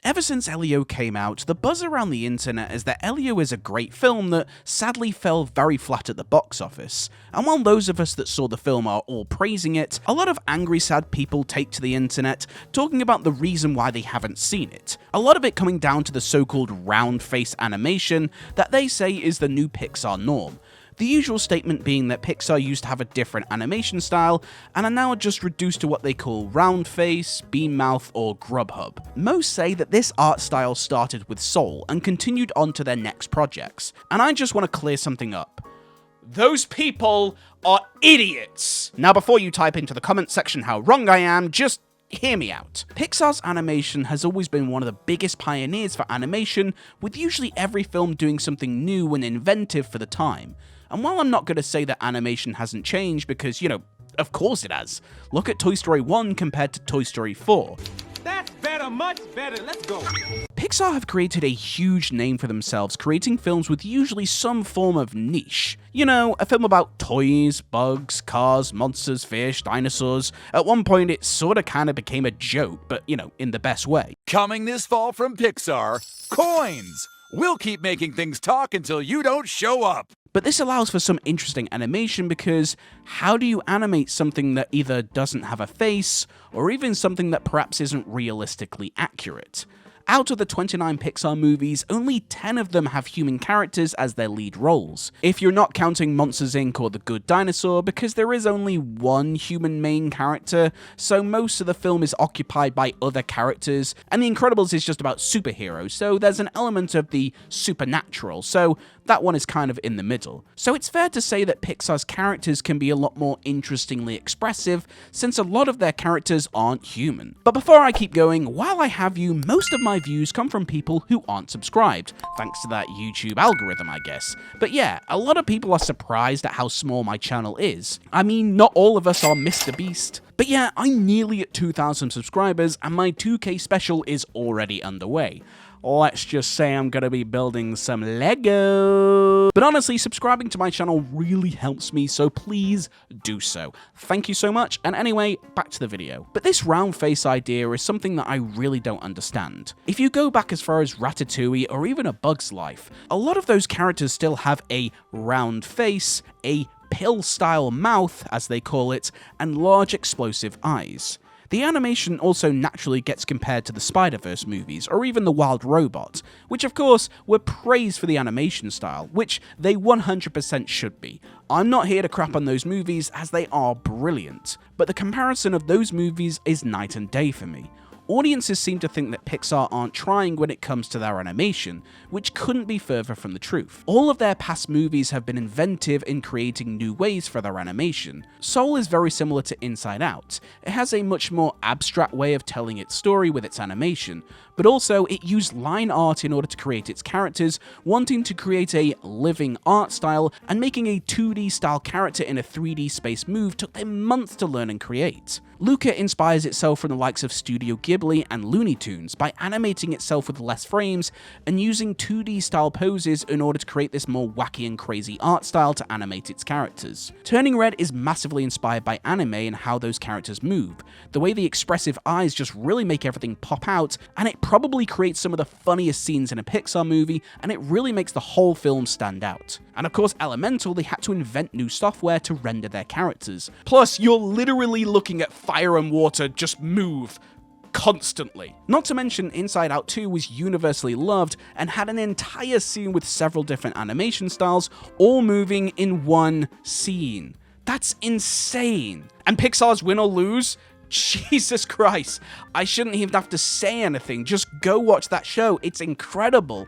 Ever since Elio came out, the buzz around the internet is that Elio is a great film that sadly fell very flat at the box office. And while those of us that saw the film are all praising it, a lot of angry sad people take to the internet talking about the reason why they haven't seen it. A lot of it coming down to the so-called round face animation that they say is the new Pixar norm. The usual statement being that Pixar used to have a different animation style and are now just reduced to what they call round face, beam mouth, or Grubhub. Most say that this art style started with Soul and continued on to their next projects. And I just want to clear something up. Those people are idiots! Now before you type into the comment section how wrong I am, just hear me out. Pixar's animation has always been one of the biggest pioneers for animation, with usually every film doing something new and inventive for the time. And while I'm not going to say that animation hasn't changed, because, of course it has. Look at Toy Story 1 compared to Toy Story 4. That's better, much better, let's go. Pixar have created a huge name for themselves, creating films with usually some form of niche. A film about toys, bugs, cars, monsters, fish, dinosaurs. At one point it sorta kinda became a joke, but in the best way. Coming this fall from Pixar, coins! We'll keep making things talk until you don't show up. But this allows for some interesting animation because how do you animate something that either doesn't have a face, or even something that perhaps isn't realistically accurate? Out of the 29 Pixar movies, only 10 of them have human characters as their lead roles. If you're not counting Monsters Inc. or The Good Dinosaur, because there is only one human main character, so most of the film is occupied by other characters, and The Incredibles is just about superheroes, so there's an element of the supernatural, so that one is kind of in the middle. So it's fair to say that Pixar's characters can be a lot more interestingly expressive, since a lot of their characters aren't human. But before I keep going, while I have you, most of my views come from people who aren't subscribed, thanks to that YouTube algorithm, I guess. But yeah, a lot of people are surprised at how small my channel is. I mean, not all of us are Mr. Beast. But yeah, I'm nearly at 2,000 subscribers, and my 2K special is already underway. Let's just say I'm gonna be building some Lego. But honestly, subscribing to my channel really helps me, so please do so. Thank you so much, and anyway, back to the video. But this round face idea is something that I really don't understand. If you go back as far as Ratatouille or even A Bug's Life, a lot of those characters still have a round face, a pill-style mouth, as they call it, and large explosive eyes. The animation also naturally gets compared to the Spider-Verse movies, or even The Wild Robot, which of course were praised for the animation style, which they 100% should be. I'm not here to crap on those movies as they are brilliant, but the comparison of those movies is night and day for me. Audiences seem to think that Pixar aren't trying when it comes to their animation, which couldn't be further from the truth. All of their past movies have been inventive in creating new ways for their animation. Soul is very similar to Inside Out. It has a much more abstract way of telling its story with its animation, but also it used line art in order to create its characters, wanting to create a living art style, and making a 2D style character in a 3D space move took them months to learn and create. Luca inspires itself from the likes of Studio Ghibli and Looney Tunes by animating itself with less frames and using 2D style poses in order to create this more wacky and crazy art style to animate its characters. Turning Red is massively inspired by anime and how those characters move. The way the expressive eyes just really make everything pop out, and it probably creates some of the funniest scenes in a Pixar movie, and it really makes the whole film stand out. And of course, Elemental, they had to invent new software to render their characters. Plus, you're literally looking at fire and water just move constantly. Not to mention, Inside Out 2 was universally loved and had an entire scene with several different animation styles, all moving in one scene. That's insane. And Pixar's win or lose? Jesus Christ, I shouldn't even have to say anything, just go watch that show, it's incredible.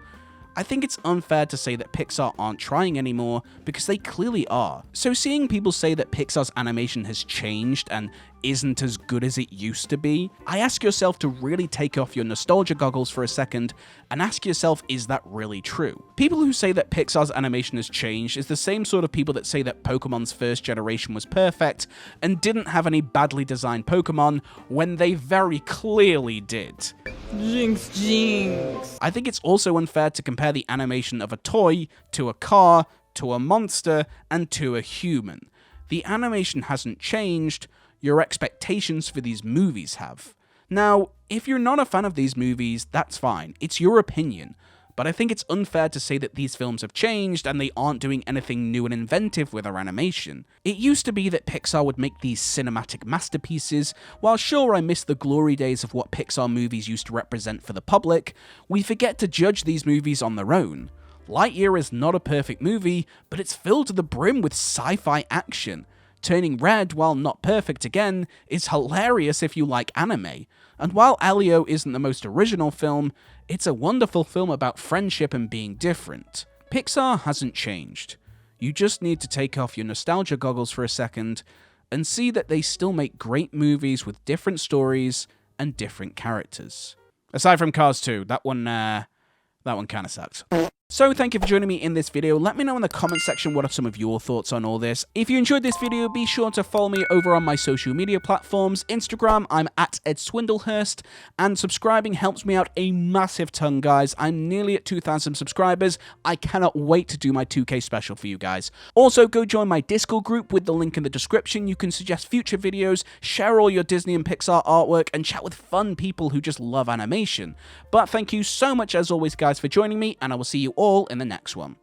I think it's unfair to say that Pixar aren't trying anymore, because they clearly are. So seeing people say that Pixar's animation has changed and isn't as good as it used to be, I ask yourself to really take off your nostalgia goggles for a second and ask yourself, is that really true? People who say that Pixar's animation has changed is the same sort of people that say that Pokemon's first generation was perfect and didn't have any badly designed Pokemon when they very clearly did. Jinx, jinx. I think it's also unfair to compare the animation of a toy to a car, to a monster, and to a human. The animation hasn't changed, your expectations for these movies have. Now, if you're not a fan of these movies, that's fine. It's your opinion. But I think it's unfair to say that these films have changed and they aren't doing anything new and inventive with their animation. It used to be that Pixar would make these cinematic masterpieces. While sure I miss the glory days of what Pixar movies used to represent for the public, we forget to judge these movies on their own. Lightyear is not a perfect movie, but it's filled to the brim with sci-fi action. Turning Red, while not perfect again, is hilarious if you like anime. And while Elio isn't the most original film, it's a wonderful film about friendship and being different. Pixar hasn't changed. You just need to take off your nostalgia goggles for a second and see that they still make great movies with different stories and different characters. Aside from Cars 2, that one kind of sucks. So thank you for joining me in this video. Let me know in the comment section what are some of your thoughts on all this. If you enjoyed this video, be sure to follow me over on my social media platforms. Instagram, I'm at Ed Swindlehurst, and subscribing helps me out a massive ton, guys. I'm nearly at 2,000 subscribers. I cannot wait to do my 2K special for you guys. Also, go join my Discord group with the link in the description. You can suggest future videos, share all your Disney and Pixar artwork, and chat with fun people who just love animation. But thank you so much as always, guys, for joining me, and I will see you all in the next one.